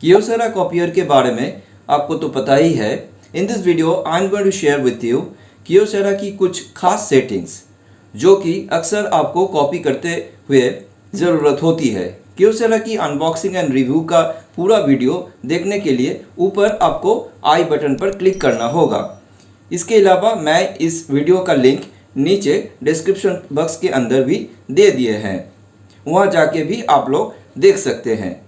Kyocera copier के बारे में आपको तो पता ही है। In this video I am going to share with you Kyocera की कुछ खास सेटिंग्स जो कि अक्सर आपको कॉपी करते हुए ज़रूरत होती है। Kyocera की अनबॉक्सिंग एंड रिव्यू का पूरा वीडियो देखने के लिए ऊपर आपको आई बटन पर क्लिक करना होगा। इसके अलावा मैं इस वीडियो का लिंक नीचे डिस्क्रिप्शन बॉक्स के अंदर भी दे दिए हैं, वहाँ जाके भी आप लोग देख सकते हैं।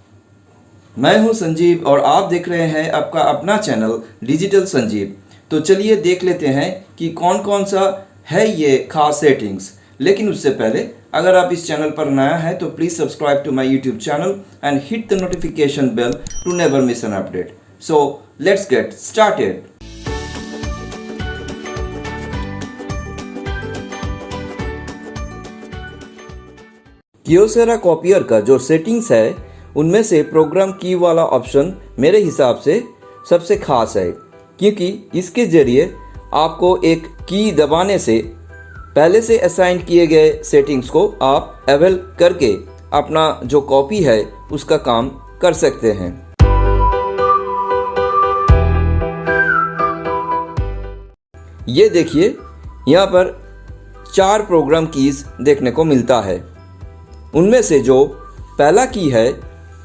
मैं हूं संजीव और आप देख रहे हैं आपका अपना चैनल डिजिटल संजीव। तो चलिए देख लेते हैं कि कौन कौन सा है ये खास सेटिंग्स। लेकिन उससे पहले अगर आप इस चैनल पर नया है तो please subscribe to my YouTube channel and hit the notification bell to never miss an update. So let's get started. Kyocera copier का जो सेटिंग्स है उनमें से प्रोग्राम की वाला ऑप्शन मेरे हिसाब से सबसे खास है, क्योंकि इसके ज़रिए आपको एक की दबाने से पहले से असाइन किए गए सेटिंग्स को आप अवेल करके अपना जो कॉपी है उसका काम कर सकते हैं। ये देखिए, यहाँ पर 4 प्रोग्राम कीज़ देखने को मिलता है। उनमें से जो पहला की है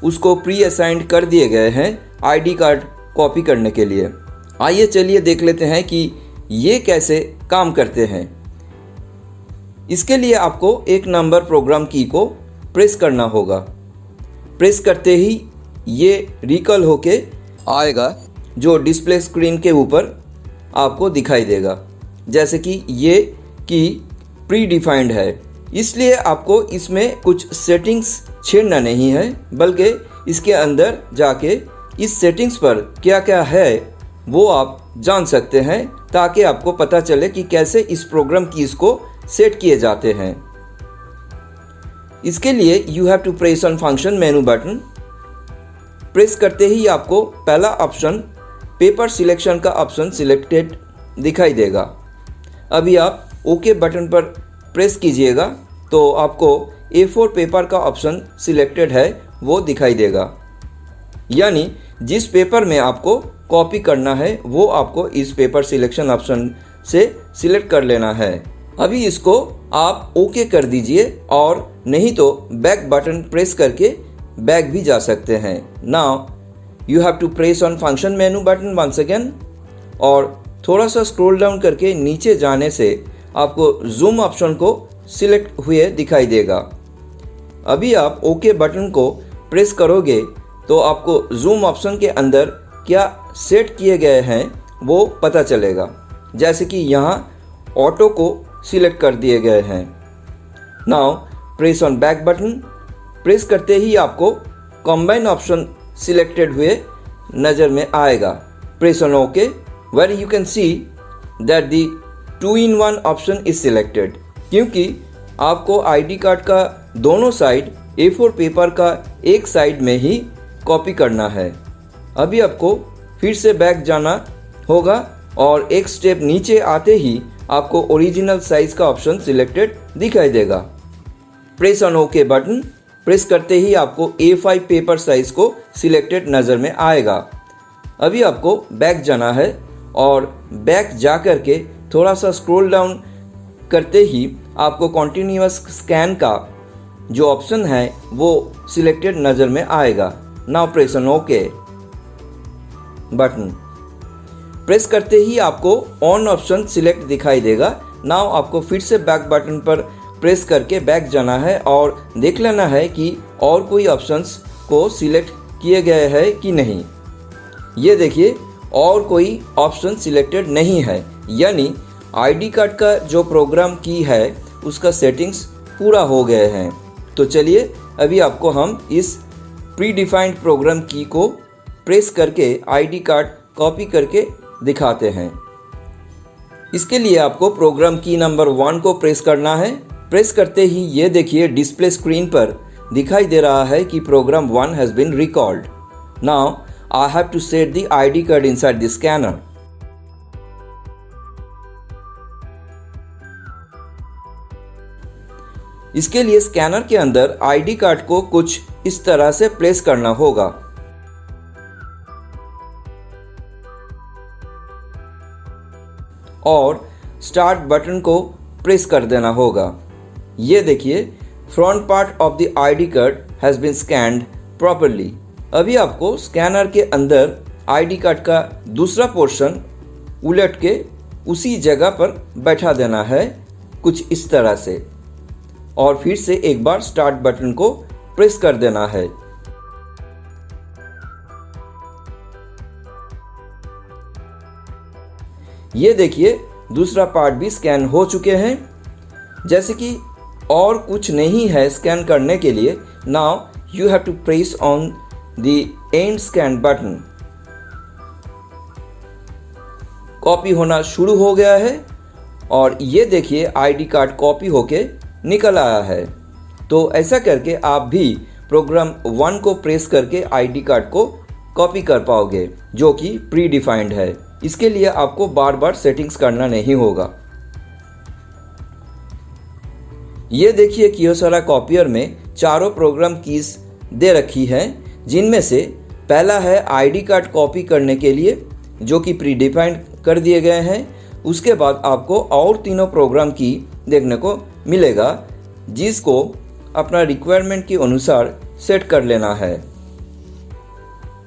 उसको प्री असाइंड कर दिए गए हैं आईडी कार्ड कॉपी करने के लिए। आइए चलिए देख लेते हैं कि ये कैसे काम करते हैं। इसके लिए आपको एक नंबर प्रोग्राम की को प्रेस करना होगा। प्रेस करते ही ये रिकॉल होके आएगा जो डिस्प्ले स्क्रीन के ऊपर आपको दिखाई देगा। जैसे कि ये की प्री डिफाइंड है, इसलिए आपको इसमें कुछ सेटिंग्स छेड़ना नहीं है, बल्कि इसके अंदर जाके इस सेटिंग्स पर क्या क्या है वो आप जान सकते हैं, ताकि आपको पता चले कि कैसे इस प्रोग्राम कीज़ को सेट किए जाते हैं। इसके लिए you have to press on function menu button. Press करते ही आपको पहला ऑप्शन पेपर सिलेक्शन का ऑप्शन सिलेक्टेड दिखाई देगा। अभी आप ओके बटन पर प्रेस कीजिएगा तो आपको A4 पेपर का ऑप्शन सिलेक्टेड है वो दिखाई देगा। यानी जिस पेपर में आपको कॉपी करना है वो आपको इस पेपर सिलेक्शन ऑप्शन से सिलेक्ट कर लेना है। अभी इसको आप ओके कर दीजिए, और नहीं तो बैक बटन प्रेस करके बैक भी जा सकते हैं। Now you have to press on function menu button once again, और थोड़ा सा स्क्रॉल डाउन करके नीचे जाने से आपको जूम ऑप्शन को सिलेक्ट हुए दिखाई देगा। अभी आप ओके बटन को प्रेस करोगे तो आपको जूम ऑप्शन के अंदर क्या सेट किए गए हैं वो पता चलेगा। जैसे कि यहाँ ऑटो को सिलेक्ट कर दिए गए हैं। Now press on back button. Press करते ही आपको कंबाइन ऑप्शन सिलेक्टेड हुए नज़र में आएगा। Press on okay where you can see that the 2-in-1 option is selected, क्योंकि आपको आईडी कार्ड का दोनों साइड A4 पेपर का एक साइड में ही कॉपी करना है। अभी आपको फिर से बैक जाना होगा और एक स्टेप नीचे आते ही आपको ओरिजिनल साइज़ का ऑप्शन सिलेक्टेड दिखाई देगा। Press on okay button. Press करते ही आपको A5 पेपर साइज़ को सिलेक्टेड नज़र में आएगा। अभी आपको बैक जाना है, और बैक जा कर के थोड़ा सा स्क्रॉल डाउन करते ही आपको कॉन्टिन्यूअस स्कैन का जो ऑप्शन है वो सिलेक्टेड नज़र में आएगा। Now press on okay button. Press करते ही आपको ऑन ऑप्शन सिलेक्ट दिखाई देगा। नाउ आपको फिर से बैक बटन पर प्रेस करके बैक जाना है और देख लेना है कि और कोई ऑप्शंस को सिलेक्ट किए गए हैं कि नहीं। ये देखिए, और कोई ऑप्शन सिलेक्टेड नहीं है, यानी आईडी कार्ड का जो प्रोग्राम की है उसका सेटिंग्स पूरा हो गए हैं। तो चलिए अभी आपको हम इस प्री डिफाइंड प्रोग्राम की को प्रेस करके आईडी कार्ड कॉपी करके दिखाते हैं। इसके लिए आपको प्रोग्राम की नंबर 1 को प्रेस करना है। प्रेस करते ही ये देखिए डिस्प्ले स्क्रीन पर दिखाई दे रहा है कि program 1 has been recalled. Now I have to set the ID card inside the scanner. इसके लिए स्कैनर के अंदर आईडी कार्ड को कुछ इस तरह से प्लेस करना होगा। और स्टार्ट बटन को प्रेस कर देना होगा। ये देखिए, front part of the ID card has been scanned properly. अभी आपको स्कैनर के अंदर आईडी कार्ड का दूसरा पोर्शन उलट के उसी जगह पर बैठा देना है, कुछ इस तरह से, और फिर से एक बार स्टार्ट बटन को प्रेस कर देना है। ये देखिए, दूसरा पार्ट भी स्कैन हो चुके हैं। जैसे कि और कुछ नहीं है स्कैन करने के लिए। Now you have to press on the end scan button. Copy होना शुरू हो गया है और ये देखिए आईडी कार्ड कॉपी होके निकल आया है। तो ऐसा करके आप भी प्रोग्राम 1 को प्रेस करके आईडी कार्ड को कॉपी कर पाओगे, जो कि प्री डिफाइंड है। इसके लिए आपको बार बार सेटिंग्स करना नहीं होगा। ये देखिए, कियोसारा कॉपियर में चारों प्रोग्राम कीज दे रखी हैं, जिनमें से पहला है आईडी कार्ड कॉपी करने के लिए, जो कि प्री डिफाइंड कर दिए गए हैं। उसके बाद आपको और तीनों प्रोग्राम की देखने को मिलेगा, जिसको अपना रिक्वायरमेंट के अनुसार सेट कर लेना है।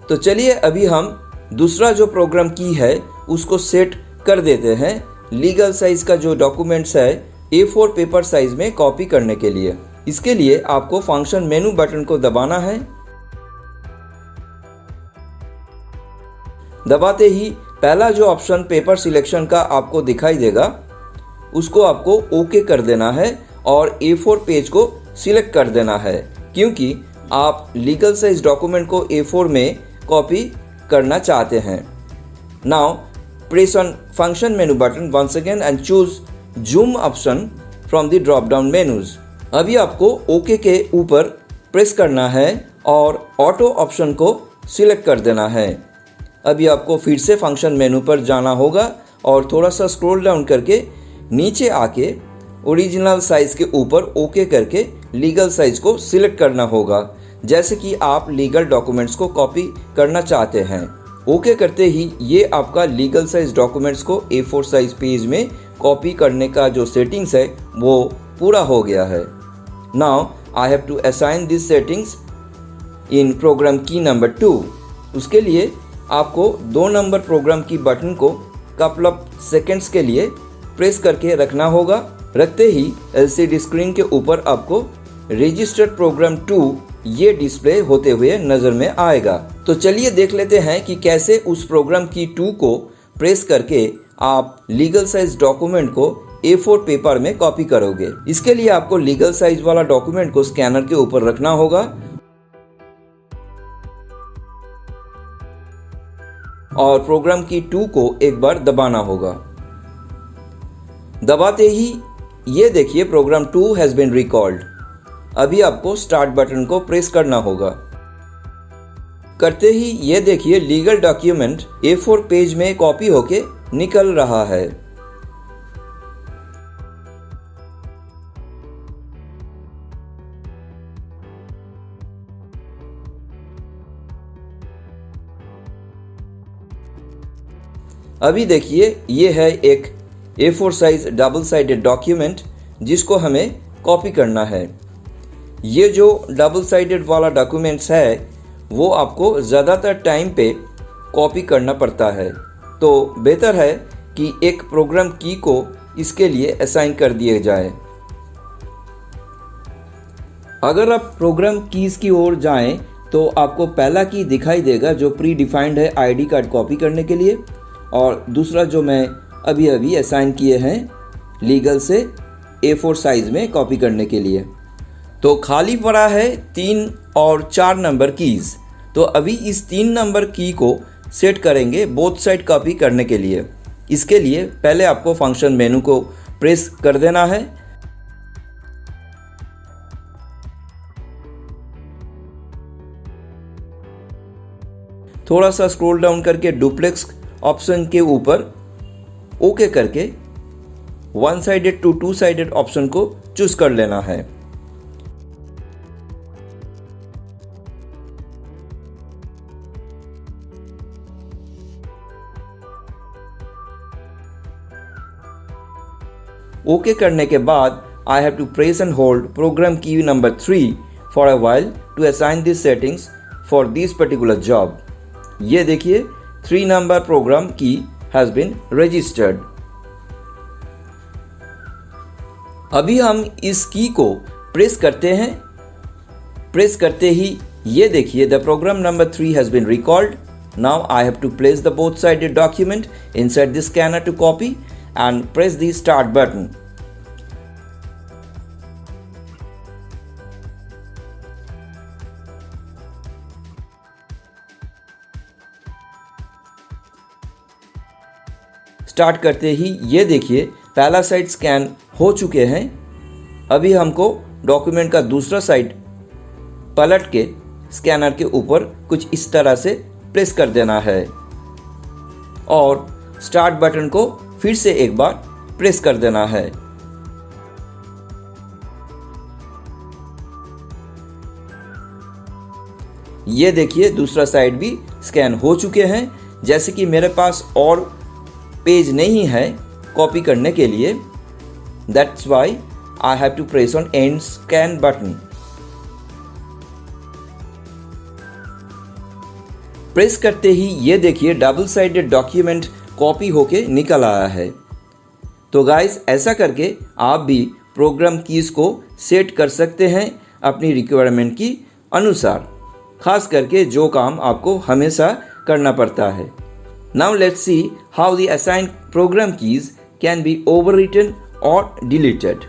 तो चलिए अभी हम दूसरा जो प्रोग्राम की है उसको सेट कर देते हैं लीगल साइज का जो डॉक्यूमेंट्स है A4 पेपर साइज में कॉपी करने के लिए। इसके लिए आपको फंक्शन मेनू बटन को दबाना है। दबाते ही पहला जो ऑप्शन पेपर सिलेक्शन का आपको दिखाई देगा, उसको आपको ओके कर देना है और A4 पेज को सिलेक्ट कर देना है, क्योंकि आप लीगल साइज डॉक्यूमेंट को A4 में कॉपी करना चाहते हैं। Now press on function menu button once again and choose zoom option from the drop down menus. अभी आपको ओके के ऊपर प्रेस करना है और ऑटो ऑप्शन को सिलेक्ट कर देना है। अभी आपको फिर से फंक्शन मेनू पर जाना होगा और थोड़ा सा स्क्रॉल डाउन करके नीचे आके ओरिजिनल साइज के ऊपर ओके करके लीगल साइज को सिलेक्ट करना होगा, जैसे कि आप लीगल डॉक्यूमेंट्स को कॉपी करना चाहते हैं। ओके करते ही ये आपका लीगल साइज डॉक्यूमेंट्स को A4 साइज पेज में कॉपी करने का जो सेटिंग्स है वो पूरा हो गया है। Now I have to assign this settings in program key number 2। उसके लिए आपको 2 नंबर प्रोग्राम की बटन को कपल ऑफ सेकेंड्स के लिए प्रेस करके रखना होगा। रखते ही LCD स्क्रीन के ऊपर आपको रजिस्टर्ड प्रोग्राम 2 ये डिस्प्ले होते हुए नज़र में आएगा। तो चलिए देख लेते हैं कि कैसे उस प्रोग्राम की 2 को प्रेस करके आप लीगल साइज डॉक्यूमेंट को A4 पेपर में कॉपी करोगे। इसके लिए आपको लीगल साइज वाला डॉक्यूमेंट को स्कैनर के ऊपर रखना होगा और प्रोग्राम की 2 को एक बार दबाना होगा। दबाते ही ये देखिए प्रोग्राम 2 हैज़ बीन रिकॉल्ड। अभी आपको स्टार्ट बटन को प्रेस करना होगा। करते ही ये देखिए लीगल डॉक्यूमेंट A4 पेज में कॉपी होके निकल रहा है। अभी देखिए ये है एक A4 size double sided document जिसको हमें कॉपी करना है। ये जो डबल साइडेड वाला डॉक्यूमेंट्स है वो आपको ज़्यादातर टाइम पे कॉपी करना पड़ता है, तो बेहतर है कि एक प्रोग्राम की को इसके लिए असाइन कर दिए जाए। अगर आप प्रोग्राम कीज़ की ओर जाएं तो आपको पहला की दिखाई देगा जो प्री डिफाइंड है आईडी कार्ड कॉपी करने के लिए, और दूसरा जो मैं अभी अभी असाइन किए हैं लीगल से A4 साइज़ में कॉपी करने के लिए। तो खाली पड़ा है 3 और 4 नंबर कीज़। तो अभी इस 3 नंबर की को सेट करेंगे बोथ साइड कॉपी करने के लिए। इसके लिए पहले आपको फंक्शन मेनू को प्रेस कर देना है। थोड़ा सा स्क्रॉल डाउन करके डुप्लेक्स ऑप्शन के ऊपर ओके करके 1 साइडेड टू 2 साइडेड ऑप्शन को चूज कर लेना है। ओके करने के बाद I have to press and hold program key number 3 for a while to assign this settings for this particular job. ये देखिए 3 नंबर program key has been registered. अभी हम इस की को प्रेस करते हैं। प्रेस करते ही ये देखिए the program number 3 has been recalled. Now I have to place the both sided document inside the scanner to copy and press the start button. Start करते ही ये देखिए पहला साइड स्कैन हो चुके हैं। अभी हमको डॉक्यूमेंट का दूसरा साइड पलट के स्कैनर के ऊपर कुछ इस तरह से प्रेस कर देना है और स्टार्ट बटन को फिर से एक बार प्रेस कर देना है। ये देखिए दूसरा साइड भी स्कैन हो चुके हैं। जैसे कि मेरे पास और पेज नहीं है कॉपी करने के लिए, that's why I have to press on end scan button. Press करते ही ये देखिए डबल साइडेड डॉक्यूमेंट कॉपी होके निकल आया है। तो गाइस ऐसा करके आप भी प्रोग्राम कीज को सेट कर सकते हैं अपनी रिक्वायरमेंट की अनुसार, खास करके जो काम आपको हमेशा करना पड़ता है। Now let's see how the assigned program keys can be overwritten और डिलीटेड।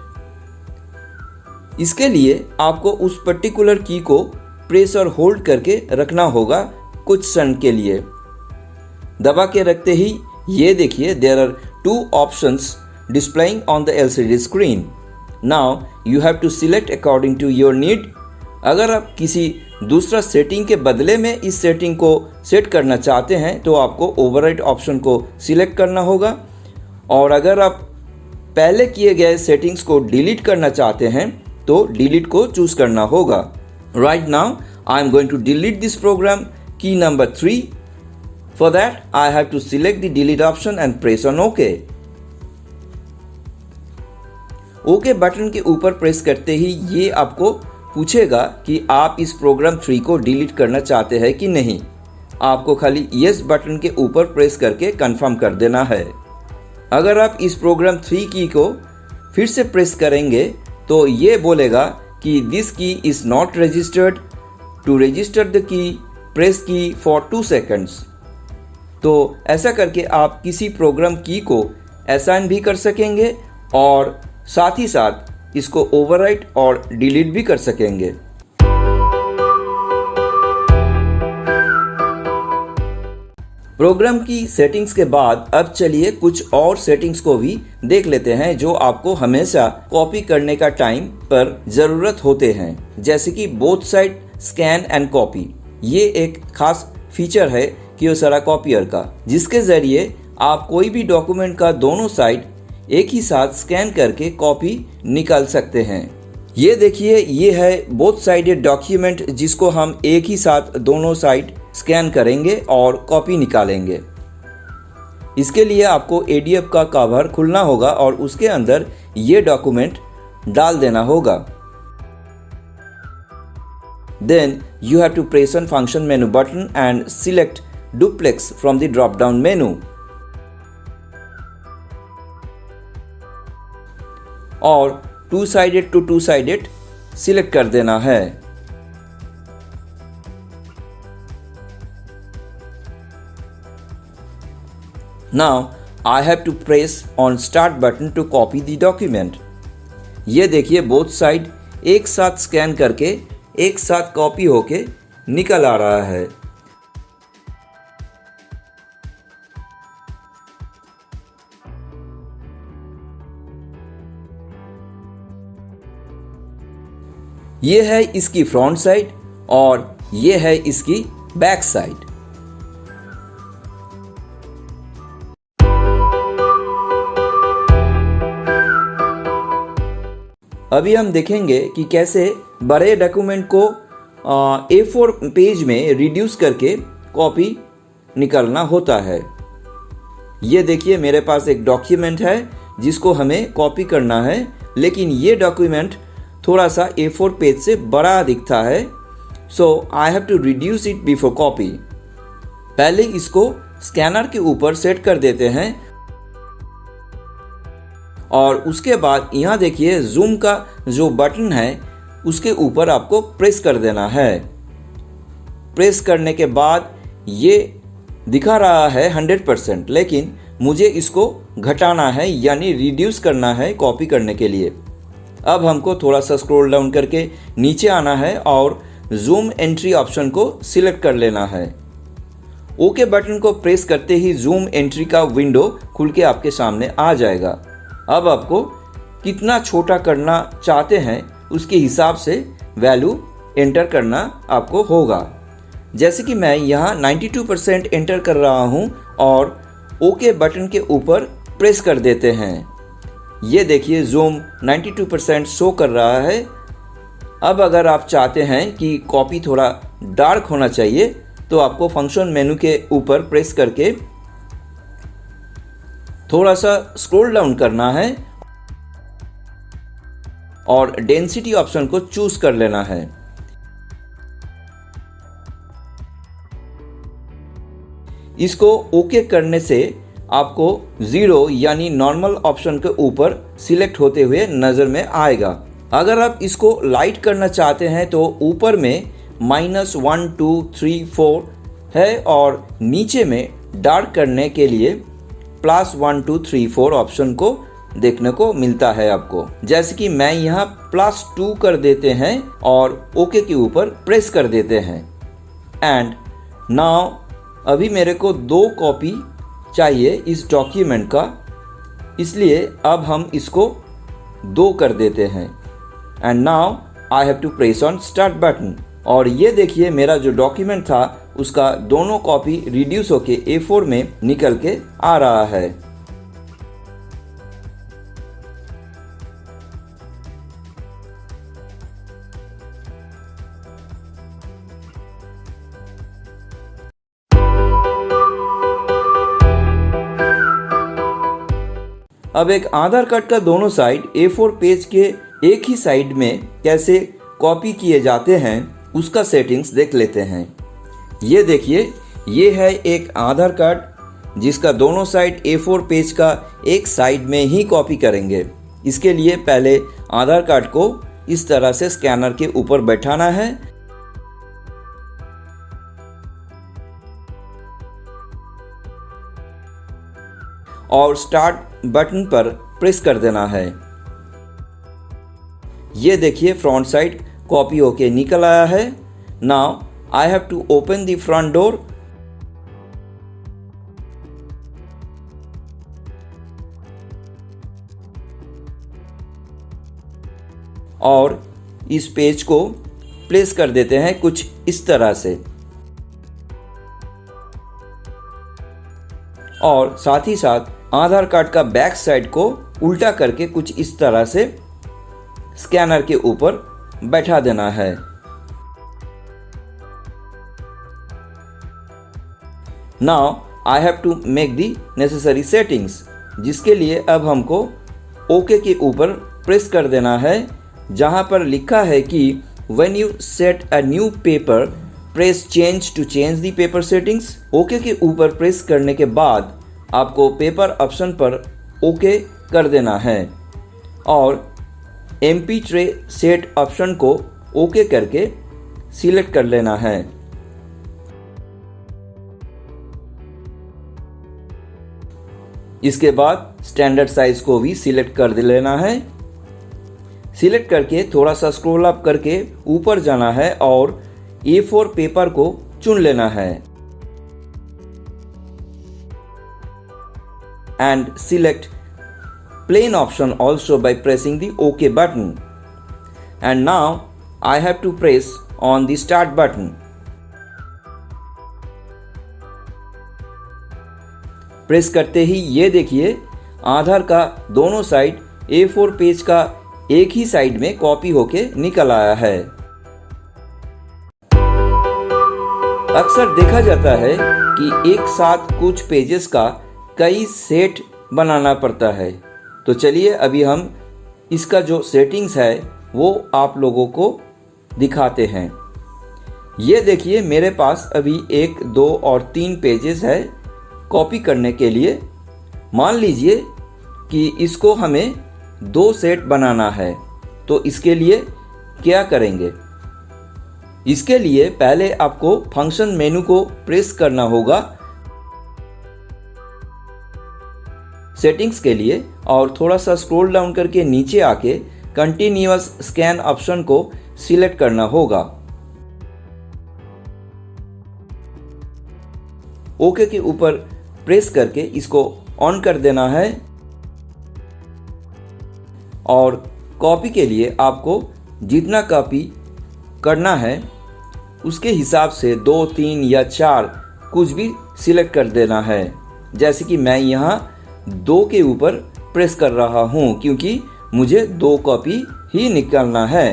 इसके लिए आपको उस पर्टिकुलर की को प्रेस और होल्ड करके रखना होगा कुछ क्षण के लिए। दबा के रखते ही ये देखिए there are 2 options displaying on the LCD screen. Now you have to select according to your need. अगर आप किसी दूसरा सेटिंग के बदले में इस सेटिंग को सेट करना चाहते हैं तो आपको ओवरराइट ऑप्शन को सिलेक्ट करना होगा, और अगर आप पहले किए गए सेटिंग्स को डिलीट करना चाहते हैं तो डिलीट को चूज करना होगा। Right now I am going to delete this program key number 3. For that I have to select the delete option and press on OK. OK button के ऊपर प्रेस करते ही ये आपको पूछेगा कि आप इस प्रोग्राम 3 को डिलीट करना चाहते हैं कि नहीं। आपको खाली यस बटन के ऊपर प्रेस करके कंफर्म कर देना है। अगर आप इस प्रोग्राम 3 की को फिर से प्रेस करेंगे तो ये बोलेगा कि this key is not registered. To register the key press key for 2 seconds. तो ऐसा करके आप किसी प्रोग्राम की को असाइन भी कर सकेंगे और साथ ही साथ इसको ओवरराइट और डिलीट भी कर सकेंगे। प्रोग्राम की सेटिंग्स के बाद अब चलिए कुछ और सेटिंग्स को भी देख लेते हैं जो आपको हमेशा कॉपी करने का टाइम पर ज़रूरत होते हैं, जैसे कि both side scan and copy. ये एक खास फीचर है कियोसारा कॉपियर का, जिसके ज़रिए आप कोई भी डॉक्यूमेंट का दोनों साइड एक ही साथ स्कैन करके कॉपी निकाल सकते हैं। ये देखिए ये है बोथ साइडेड डॉक्यूमेंट जिसको हम एक ही साथ दोनों साइड स्कैन करेंगे और कॉपी निकालेंगे। इसके लिए आपको ADF का कवर खुलना होगा और उसके अंदर ये डॉक्यूमेंट डाल देना होगा। Then you have to press on function menu button and select duplex from the drop down menu. और 2-sided to 2-sided सिलेक्ट कर देना है। Now I have to press on start button to copy the document. ये देखिए both side एक साथ scan करके एक साथ कॉपी होके निकल आ रहा है। ये है इसकी फ्रंट साइड और ये है इसकी बैक साइड। अभी हम देखेंगे कि कैसे बड़े डॉक्यूमेंट को A4 पेज में रिड्यूस करके कॉपी निकालना होता है। ये देखिए मेरे पास एक डॉक्यूमेंट है जिसको हमें कॉपी करना है, लेकिन ये डॉक्यूमेंट थोड़ा सा A4 पेज से बड़ा दिखता है, so I have to reduce it before copy. पहले इसको स्कैनर के ऊपर सेट कर देते हैं और उसके बाद यहाँ देखिए जूम का जो बटन है उसके ऊपर आपको प्रेस कर देना है। प्रेस करने के बाद ये दिखा रहा है 100%, लेकिन मुझे इसको घटाना है यानी रिड्यूस करना है कॉपी करने के लिए। अब हमको थोड़ा सा स्क्रॉल डाउन करके नीचे आना है और जूम एंट्री ऑप्शन को सिलेक्ट कर लेना है। ओके बटन को प्रेस करते ही जूम एंट्री का विंडो खुल के आपके सामने आ जाएगा। अब आपको कितना छोटा करना चाहते हैं उसके हिसाब से वैल्यू एंटर करना आपको होगा। जैसे कि मैं यहाँ 92% एंटर कर रहा हूँ और ओके बटन के ऊपर प्रेस कर देते हैं। ये देखिए जूम 92% शो कर रहा है। अब अगर आप चाहते हैं कि कॉपी थोड़ा डार्क होना चाहिए तो आपको फंक्शन मेनू के ऊपर प्रेस करके थोड़ा सा स्क्रॉल डाउन करना है और डेंसिटी ऑप्शन को चूज कर लेना है। इसको ओके करने से आपको 0 यानी नॉर्मल ऑप्शन के ऊपर सिलेक्ट होते हुए नज़र में आएगा। अगर आप इसको लाइट करना चाहते हैं तो ऊपर में -1 2 3 4 है और नीचे में डार्क करने के लिए +1 2 3 4 ऑप्शन को देखने को मिलता है आपको। जैसे कि मैं यहाँ +2 कर देते हैं और ओके के ऊपर प्रेस कर देते हैं। एंड नाउ अभी मेरे को 2 कॉपी चाहिए इस डॉक्यूमेंट का, इसलिए अब हम इसको 2 कर देते हैं। And now I have to press on start button और ये देखिए मेरा जो डॉक्यूमेंट था उसका दोनों कॉपी रिड्यूस होके A4 में निकल के आ रहा है। अब एक आधार कार्ड का दोनों साइड A4 पेज के एक ही साइड में कैसे कॉपी किए जाते हैं उसका सेटिंग्स देख लेते हैं। ये देखिए ये है एक आधार कार्ड जिसका दोनों साइड A4 पेज का एक साइड में ही कॉपी करेंगे। इसके लिए पहले आधार कार्ड को इस तरह से स्कैनर के ऊपर बैठाना है और स्टार्ट बटन पर प्रेस कर देना है। ये देखिए फ्रंट साइड कॉपी होके निकल आया है। Now I have to open the front door और इस पेज को प्लेस कर देते हैं कुछ इस तरह से और साथ ही साथ आधार कार्ड का बैक साइड को उल्टा करके कुछ इस तरह से स्कैनर के ऊपर बैठा देना है। Now I have to make the necessary settings, जिसके लिए अब हमको ओके के ऊपर प्रेस कर देना है जहां पर लिखा है कि when you set a new paper press change to change the paper settings. Okay के ऊपर प्रेस करने के बाद आपको पेपर ऑप्शन पर ओके कर देना है और MP ट्रे सेट ऑप्शन को ओके करके सिलेक्ट कर लेना है। इसके बाद स्टैंडर्ड साइज को भी सिलेक्ट कर लेना है। सिलेक्ट करके थोड़ा सा स्क्रॉल अप करके ऊपर जाना है और A4 पेपर को चुन लेना है and select plain option also by pressing the OK button. And now I have to press on the start button. Press करते ही ये देखिए आधार का दोनों साइड A4 पेज का एक ही साइड में कॉपी होके निकल आया है। अक्सर देखा जाता है कि एक साथ कुछ पेजेस का कई सेट बनाना पड़ता है, तो चलिए अभी हम इसका जो सेटिंग्स है वो आप लोगों को दिखाते हैं। ये देखिए मेरे पास अभी 1, 2 और 3 पेजेस है कॉपी करने के लिए। मान लीजिए कि इसको हमें 2 सेट बनाना है, तो इसके लिए क्या करेंगे? इसके लिए पहले आपको फंक्शन मेनू को प्रेस करना होगा सेटिंग्स के लिए, और थोड़ा सा स्क्रॉल डाउन करके नीचे आके कंटिन्यूअस स्कैन ऑप्शन को सिलेक्ट करना होगा। ओके के ऊपर प्रेस करके इसको ऑन कर देना है। और कॉपी के लिए आपको जितना कॉपी करना है उसके हिसाब से 2, 3 या 4 कुछ भी सिलेक्ट कर देना है। जैसे कि मैं यहाँ 2 के ऊपर प्रेस कर रहा हूँ क्योंकि मुझे 2 कॉपी ही निकालना है।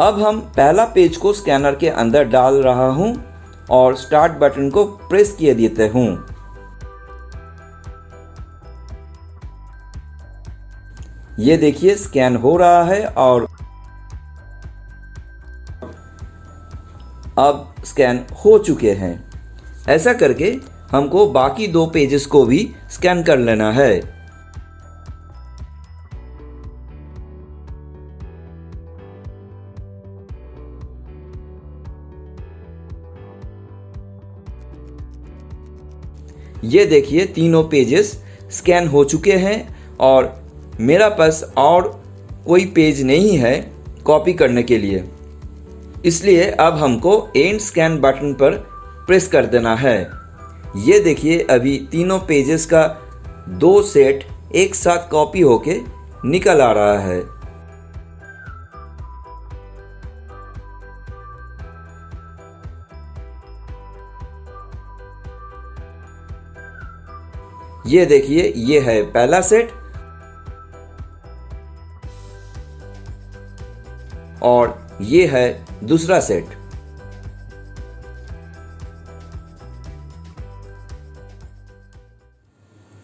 अब हम पहला पेज को स्कैनर के अंदर डाल रहा हूँ और स्टार्ट बटन को प्रेस किए देते हूँ। ये देखिए स्कैन हो रहा है और अब स्कैन हो चुके हैं। ऐसा करके हमको बाकी 2 पेजेस को भी स्कैन कर लेना है। ये देखिए तीनों पेजेस स्कैन हो चुके हैं और मेरा पास और कोई पेज नहीं है कॉपी करने के लिए, इसलिए अब हमको एंड स्कैन बटन पर प्रेस कर देना है। ये देखिए अभी तीनों पेजेस का 2 सेट एक साथ कॉपी होके निकल आ रहा है। ये देखिए ये है पहला सेट और ये है दूसरा सेट।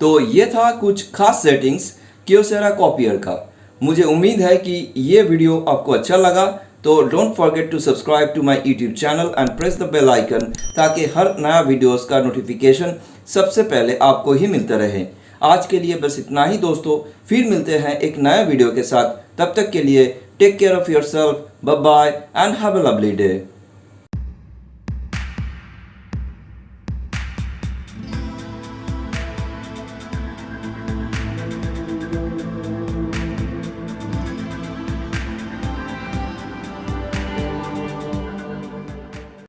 तो ये था कुछ खास सेटिंग्स क्योसेरा कॉपियर का। मुझे उम्मीद है कि ये वीडियो आपको अच्छा लगा, तो don't forget to subscribe to my YouTube channel and press the bell icon ताकि हर नया वीडियोस का नोटिफिकेशन सबसे पहले आपको ही मिलता रहे। आज के लिए बस इतना ही दोस्तों, फिर मिलते हैं एक नया वीडियो के साथ। तब तक के लिए take care of yourself, bye bye and have a lovely day.